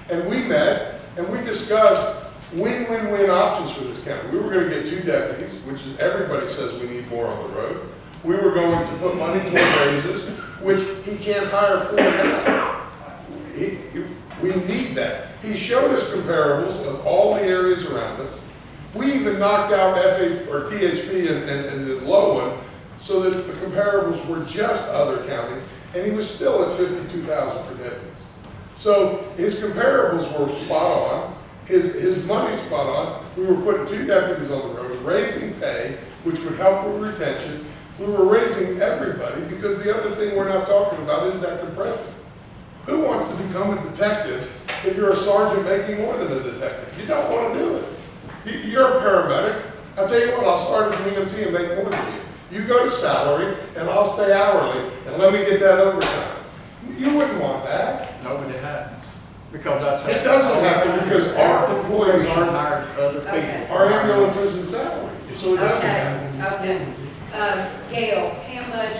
K: And we met and we discussed win-win-win options for this county. We were going to get 2 deputies, which is everybody says we need more on the road. We were going to put money toward raises, which he can't hire 4 now. We need that. He showed us comparables of all the areas around us, We even knocked out FH or THP and the low one, so that the comparables were just other counties, and he was still at 52,000 for deputies. So his comparables were spot on, his money's spot on. We were putting 2 deputies on the road, raising pay, which would help with retention. We were raising everybody, because the other thing we're not talking about is that compression. Who wants to become a detective if you're a sergeant making more than a detective? You don't want to do it. You're a paramedic. I'll tell you what, I'll start as an EMT and make more than you. You go to salary, and I'll stay hourly, and let me get that overtime. You wouldn't want that.
D: No, but it happens, because that's.
K: It doesn't happen because our employees
D: aren't
K: aren't,
D: hired other people.
B: Okay.
K: our ambulance isn't salary, so it doesn't happen.
B: Okay. Gail, how much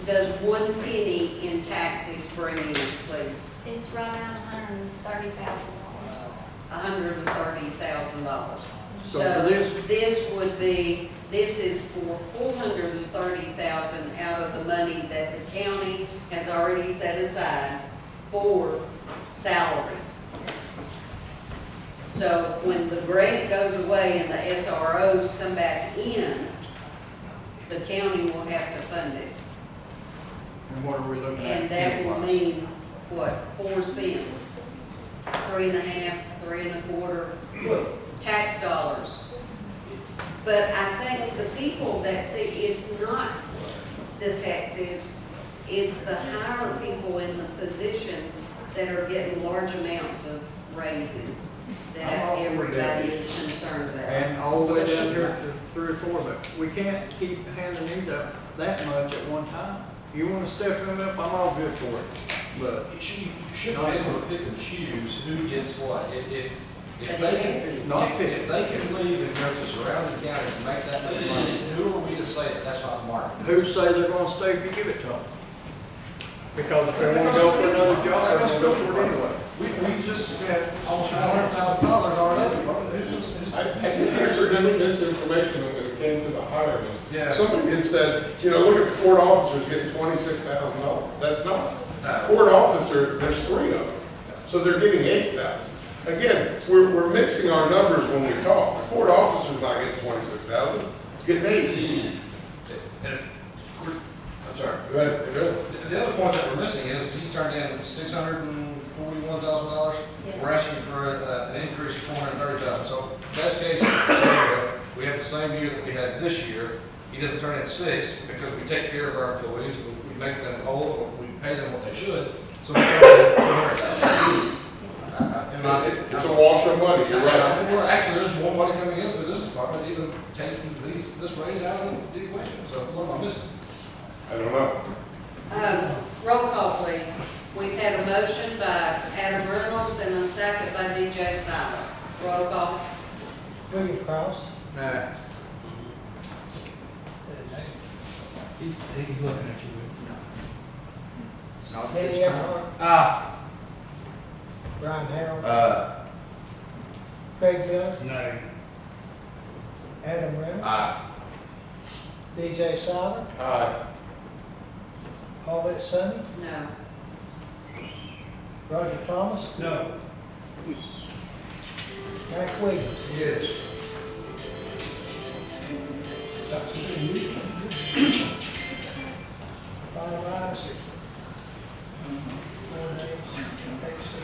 B: does 1 penny in taxes bring in, please?
I: It's right around $130,000.
B: $130,000.
D: So for
B: This is for $430,000 out of the money that the county has already set aside for salaries. So when the grant goes away and the SROs come back in, the county will have to fund it.
D: And what are we looking at?
B: And that will
D: penny-wise?
B: mean, what, 4 cents? 3.5, 3.25 tax dollars. But I think the people that see, it's not detectives, it's the higher people in the positions that are getting large amounts of raises that everybody is concerned about.
D: And all the way down here to 3 or 4, but we can't keep handing these out that much at one time. You wanna step them up, I'm all good for it, but.
G: You shouldn't be able to pick and choose who gets what. If they can,
D: It's not fair.
G: if they can leave and go to surrounding counties and make that much money, who are we to say that that's not market?
D: Who say they're gonna stay if you give it to them? Because if they wanna go for another job, they're gonna go for it anyway.
G: We just spent almost $100,000 already.
K: I think there's a misinformation when it came to the hiring.
G: Yeah.
K: Somebody had said, look at the court officers getting $26,000. That's not.
G: No.
K: Court officer, there's 3 of them. So they're getting 8,000. Again, we're mixing our numbers when we talk. The court officer's not getting 26,000. It's getting 8.
G: I'm sorry.
K: Go ahead. Go ahead.
G: The other point that we're missing is he's turned in $641,000.
I: Yes.
G: We're asking for an increase of $430,000. So best case scenario, we have the same year that we had this year. He doesn't turn in 6 because we take care of our employees, we make them whole, or we pay them what they should. So we turn in $200,000.
K: It's a wash of money. You're right.
G: Well, actually, there's more money coming into this department, even taking this raise out of the equation. So what am I missing?
K: I don't know.
B: Roll call, please. We've had a motion by Adam Reynolds and a second by DJ Silent. Roll call.
J: William Cross.
D: Nah.
H: He's looking at you.
D: Not
J: Danny
D: this time.
J: Everhart. Brian Harrell. Craig Miller.
H: No.
J: Adam Reynolds.
G: Aye.
J: DJ Silent.
K: Aye.
J: Paulette Summey.
B: No.
J: Roger Thomas.
H: No.
J: Mike Williams.
K: Yes.
J: 5 ayes. 4 nays. 86.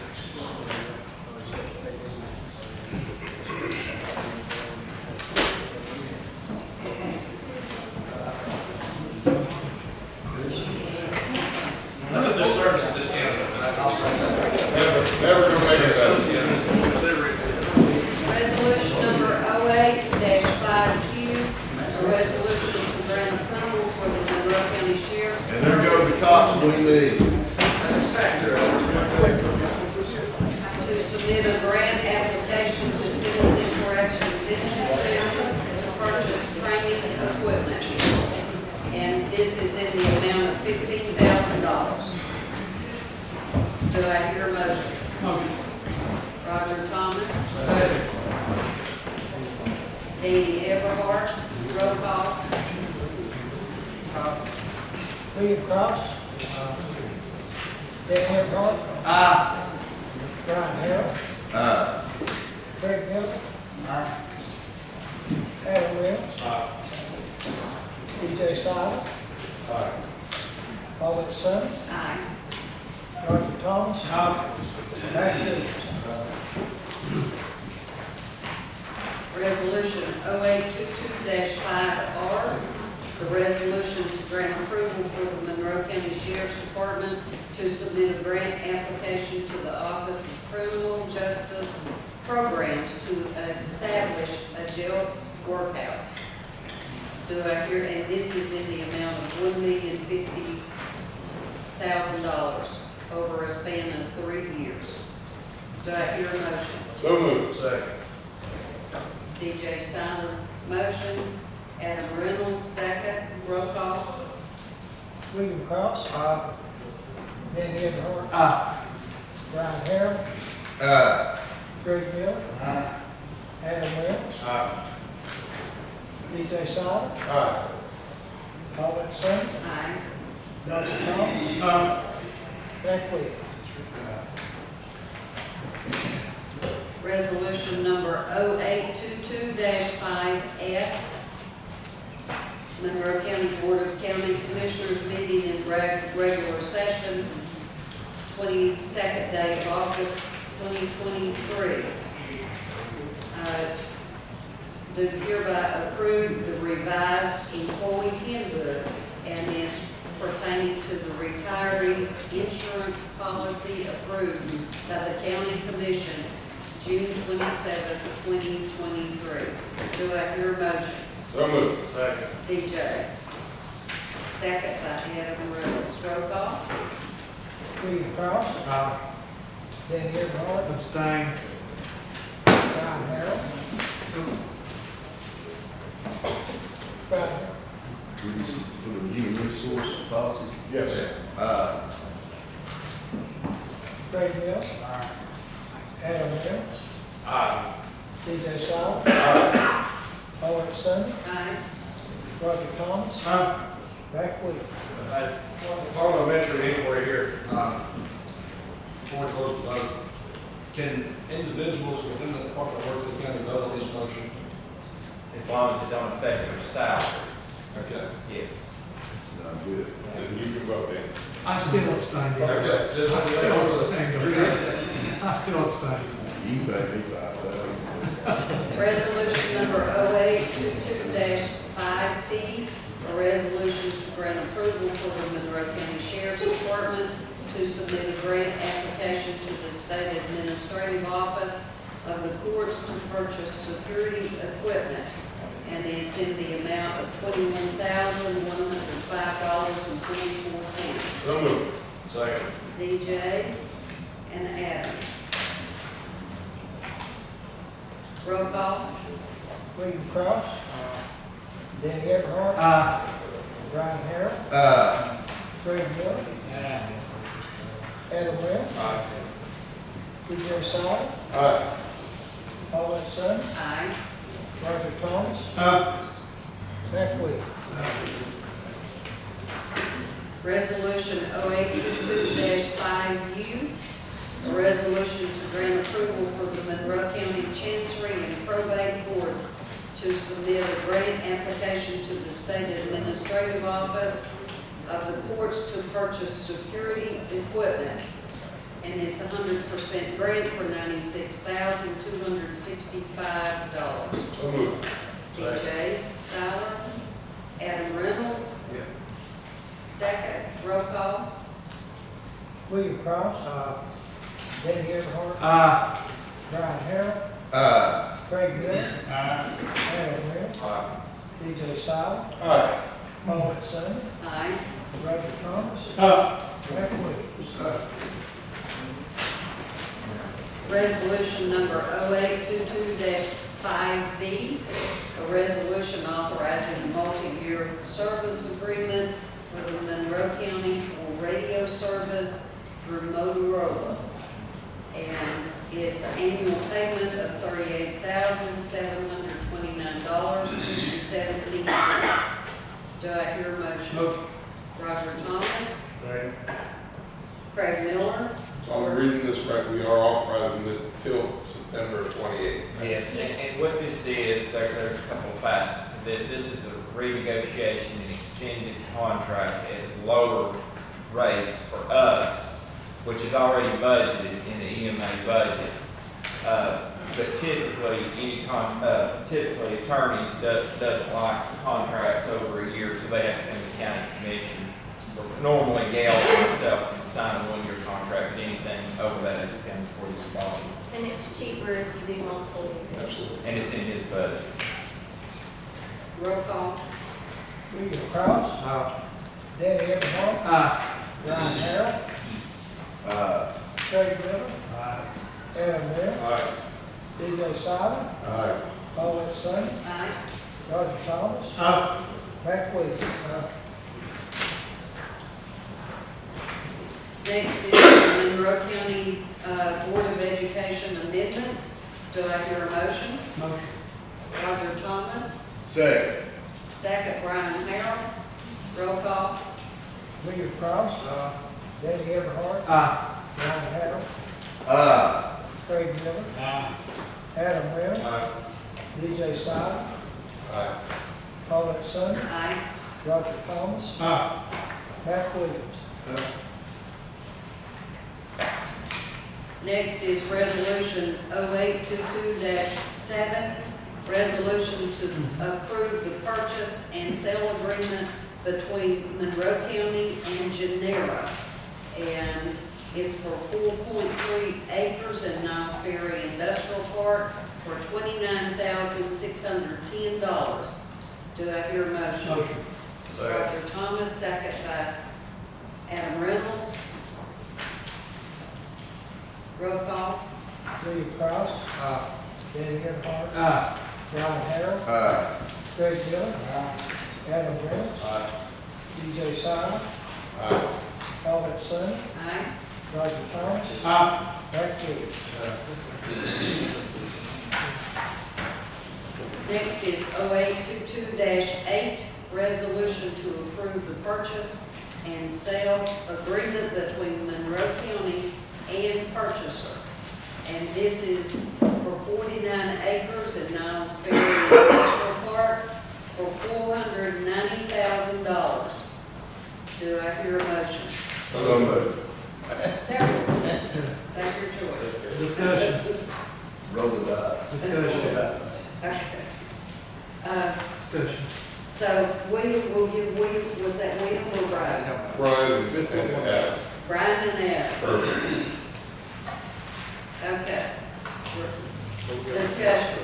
G: That's a disservice to this county, I'll say that.
K: Never gonna make it better.
B: Resolution number 08-5Q, a resolution to grant approval for the Monroe County Sheriff
E: And there go the cops we need.
B: to submit a grant application to Tennessee Corrections Institute to purchase training equipment. And this is in the amount of $15,000. Do I hear a motion?
H: Motion.
B: Roger Thomas,
H: Second.
B: Danny Everhart, roll call.
J: William Cross. Danny Everhart.
H: Aye.
J: Brian Harrell. Craig Miller. Adam Reynolds. DJ Silent. Paulette Summers.
B: Aye.
J: Roger Thomas. Matt Williams.
B: Resolution 0822-5R, the resolution to grant approval for the Monroe County Sheriff's Department to submit a grant application to the Office of Criminal Justice Programs to establish a jail workhouse. Do I hear, and this is in the amount of $1,050,000 over a span of 3 years. Do I hear a motion?
K: So moved. Second.
B: DJ Silent, motion. Adam Reynolds, second. Roll call.
J: William Cross. Danny Earnhardt. Brian Harrell. Greg Miller. Adam Reynolds. DJ Silent. Paulette Summers.
B: Aye.
J: Roger Thomas. Matt Williams.
B: Resolution number 0822-5S. Monroe County Board of County Commissioners meeting in regular session, 22nd day of August, 2023. Do hereby approve the revised employee handbook and it's pertaining to the retirees' insurance policy approved by the County Commission June 27th, 2023. Do I hear a motion?
K: So moved. Second.
B: DJ. Second by Adam Reynolds. Roll call.
J: William Cross. Danny Earnhardt.
H: Abstain.
J: Brian Harrell. Brian.
E: This is for the human resource policy.
K: Yes.
J: Greg Miller. Adam Reynolds. DJ Silent. Paulette Summers.
B: Aye.
J: Roger Thomas. Matt Williams.
G: Parliamentary inquiry here. Before we close the vote, can individuals within the Department of Work of the county vote on this motion?
C: As long as it don't affect their salaries.
G: Okay.
C: Yes.
E: Not good.
K: Then you can vote in.
H: I still abstain.
G: Okay, just
H: I
G: let me
H: still
G: know.
H: abstain. I still abstain.
E: You can pay me $5,000.
B: Resolution number 0822-5T, a resolution to grant approval for the Monroe County Sheriff's Department to submit a grant application to the State Administrative Office of the Courts to purchase security equipment. And it's in the amount of $21,105.24.
K: So moved. Second.
B: DJ and Adam. Roll call.
J: William Cross. Danny Earnhardt. Brian Harrell. Greg Miller. Adam Reynolds. DJ Silent. Paulette Summers.
B: Aye.
J: Roger Thomas. Matt Williams.
B: Resolution 0822-5U, a resolution to grant approval for the Monroe County Chancery and Probate Courts to submit a grant application to the State Administrative Office of the Courts to purchase security equipment. And it's 100% grant for $96,265.
K: So moved.
B: DJ Sauer, Adam Reynolds. Second, roll call.
J: William Cross. Danny Earnhardt. Brian Harrell. Craig Miller. Adam Reynolds. DJ Silent. Paulette Summers.
B: Aye.
J: Roger Thomas. Matt Williams.
B: Resolution number 0822-5V, a resolution authorizing a multi-year service agreement for the Monroe County for radio service through Motorola. And it's an annual payment of $38,729.17. Do I hear a motion? Roger Thomas. Craig Miller.
K: So I'm reading this right, we are authorizing this till September of 28.
C: Yes, and what this is, there's a couple of facets to this. This is a renegotiation and extended contract at lower rates for us, which is already budgeted in the EMA budget. But typically, typically attorneys doesn't like contracts over a year, so they have to come to the county commission. Normally, Gail and myself can sign a one-year contract, but anything over that has to come before this body.
I: And it's cheaper if you do multiple years.
K: Absolutely.
C: And it's in his budget.
B: Roll call.
J: William Cross. Danny Everhart. Ryan Harold. Craig Miller. Adam Webb.
K: Aye.
J: DJ Silent.
K: Aye.
J: Paulette Sands.
B: Aye.
J: Roger Thomas. Matt Williams.
B: Next is the Monroe County Board of Education amendments. Do I hear a motion?
H: Motion.
B: Roger Thomas,
K: Second.
B: second Brian Harrell. Roll call.
J: William Cross. Danny Everhart. Ryan Harold. Craig Miller. Adam Webb.
K: Aye.
J: DJ Silent.
K: Aye.
J: Paulette Sands.
B: Aye.
J: Roger Thomas. Matt Williams.
B: Next is Resolution 0822-7, resolution to approve the purchase and sale agreement between Monroe County and Genera. And it's for 4.3 acres in Niles Ferry Industrial Park for $29,610. Do I hear a motion?
H: Motion.
B: Roger Thomas, second by Adam Reynolds. Roll call.
J: William Cross. Danny Everhart. Ryan Harold. Craig Miller. Adam Webb. DJ Silent. Paulette Sands.
B: Aye.
J: Roger Thomas. Matt Williams.
B: Next is 0822-8, resolution to approve the purchase and sale agreement between Monroe County and purchaser. And this is for 49 acres in Niles Ferry Industrial Park for $490,000. Do I hear a motion? Several. Take your choice.
H: Discussion.
K: Roll the dice.
H: Discussion.
B: Okay.
H: Discussion.
B: So William, will give William, was that William or Brian?
K: Brian and Adam.
B: Brian and Adam. Okay. Discussion.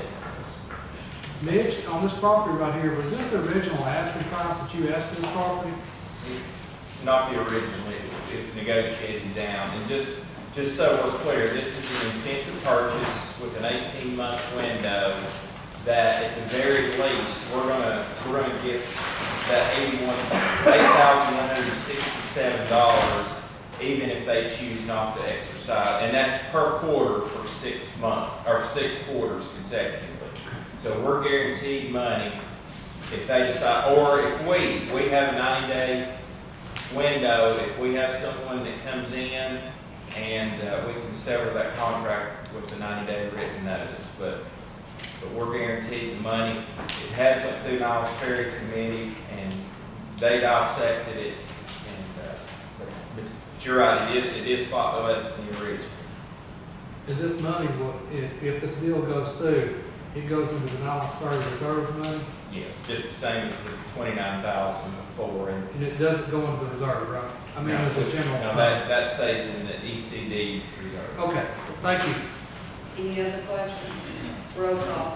H: Mitch, on this property right here, was this the original asking price that you asked for this property?
C: Not the original, it was negotiated down. And just so we're clear, this is an intent to purchase with an 18-month window that at the very least, we're gonna get that $8,167, even if they choose not to exercise. And that's per quarter for 6 months, or 6 quarters consecutively. So we're guaranteed money if they decide, or if we have a 90-day window, if we have someone that comes in and we can sever that contract with the 90-day written notice. But we're guaranteed the money. It has went through Niles Ferry Committee and they dissected it. And but you're right, it is slightly less than the original.
H: And this money, if this deal goes through, it goes into the Niles Ferry Reserve money,
C: Yes, just the same as the 29,000 before.
H: and it doesn't go into the reserve, right? I mean,
C: No,
H: into the general
C: no,
H: fund.
C: that stays in the ECD reserve.
H: Okay, thank you.
B: Any other questions? Roll call.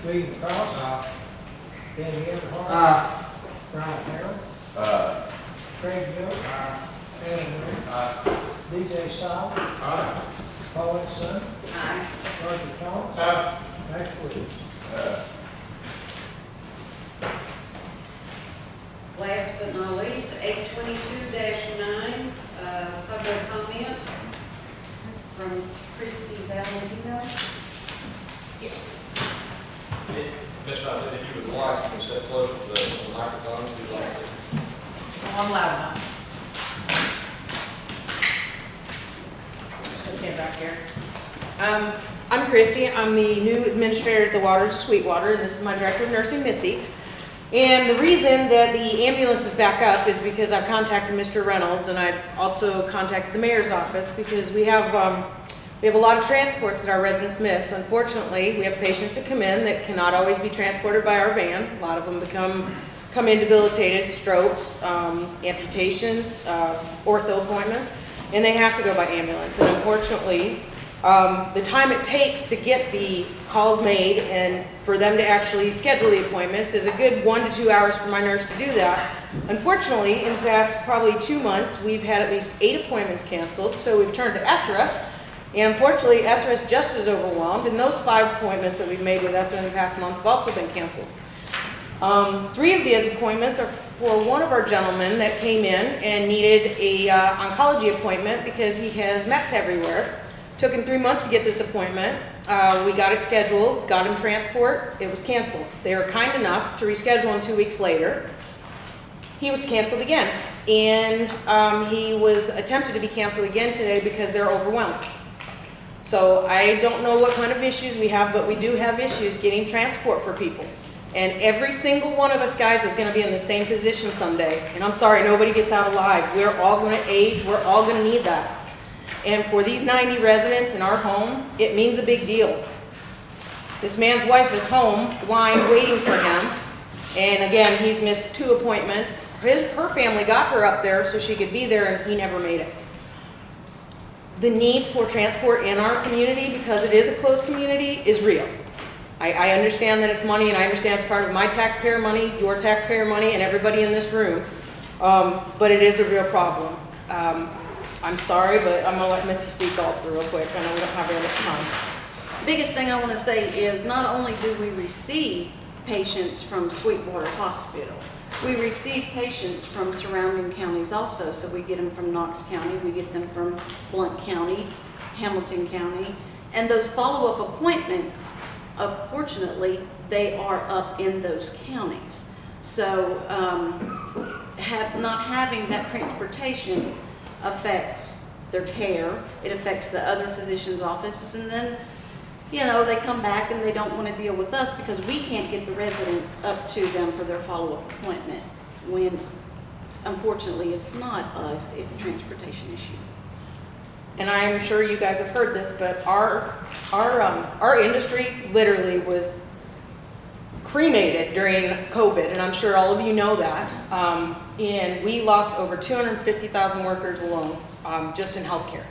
J: William Cross. Danny Everhart. Ryan Harold. Craig Miller. Adam Webb. DJ Silent. Paulette Sands.
B: Aye.
J: Roger Thomas. Matt Williams.
B: Last but not least, 822-9, public comment from Christy Valentino.
I: Yes.
G: Ms. Fountain, if you would like, you can step closer to the microphone if you'd like to.
N: I'm loud enough. Just get back here.
O: I'm Christy. I'm the new administrator at the Waters of Sweetwater, and this is my director of nursing, Missy. And the reason that the ambulance is back up is because I've contacted Mr. Reynolds, and I've also contacted the mayor's office because we have a lot of transports that our residents miss. Unfortunately, we have patients that come in that cannot always be transported by our van. A lot of them come in debilitated, strokes, amputations, ortho appointments, and they have to go by ambulance. And unfortunately, the time it takes to get the calls made and for them to actually schedule the appointments is a good 1 to 2 hours for my nurse to do that. Unfortunately, in the past probably 2 months, we've had at least 8 appointments canceled, so we've turned to Ethra. And unfortunately, Ethra is just as overwhelmed, and those 5 appointments that we've made with Ethra in the past month have also been canceled. 3 of these appointments are for one of our gentlemen that came in and needed a oncology appointment because he has Mets everywhere. Took him 3 months to get this appointment. We got it scheduled, got him transport, it was canceled. They were kind enough to reschedule him 2 weeks later. He was canceled again, and he was attempted to be canceled again today because they're overwhelmed. So I don't know what kind of issues we have, but we do have issues getting transport for people. And every single one of us guys is gonna be in the same position someday. And I'm sorry, nobody gets out alive. We're all gonna age, we're all gonna need that. And for these 90 residents in our home, it means a big deal. This man's wife is home, lying, waiting for him. And again, he's missed 2 appointments. Her family got her up there so she could be there, and he never made it. The need for transport in our community, because it is a closed community, is real. I understand that it's money, and I understand it's part of my taxpayer money, your taxpayer money, and everybody in this room. But it is a real problem. I'm sorry, but I'm gonna let Missy speak also real quick. I know we don't have very much time.
B: Biggest thing I want to say is not only do we receive patients from Sweetwater Hospital, we receive patients from surrounding counties also. So we get them from Knox County, we get them from Blount County, Hamilton County, and those follow-up appointments, fortunately, they are up in those counties. So not having that transportation affects their care, it affects the other physician's offices, and then, you know, they come back and they don't want to deal with us because we can't get the resident up to them for their follow-up appointment, when unfortunately it's not us, it's a transportation issue.
O: And I'm sure you guys have heard this, but our industry literally was cremated during COVID, and I'm sure all of you know that. And we lost over 250,000 workers alone, just in healthcare.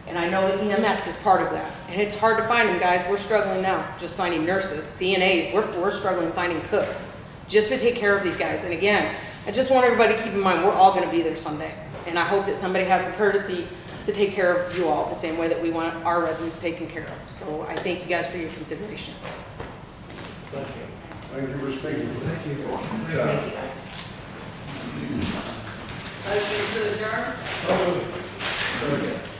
O: And I know that EMS is part of that. And it's hard to find them, guys. We're struggling now, just finding nurses, CNAs. We're struggling finding cooks, just to take care of these guys. And again, I just want everybody to keep in mind, we're all gonna be there someday. And I hope that somebody has the courtesy to take care of you all the same way that we want our residents taken care of. So I thank you guys for your consideration.
K: Thank you. Thank you for speaking.
H: Thank you.
B: Thank you, guys. Motion to adjourn?
K: Thank you.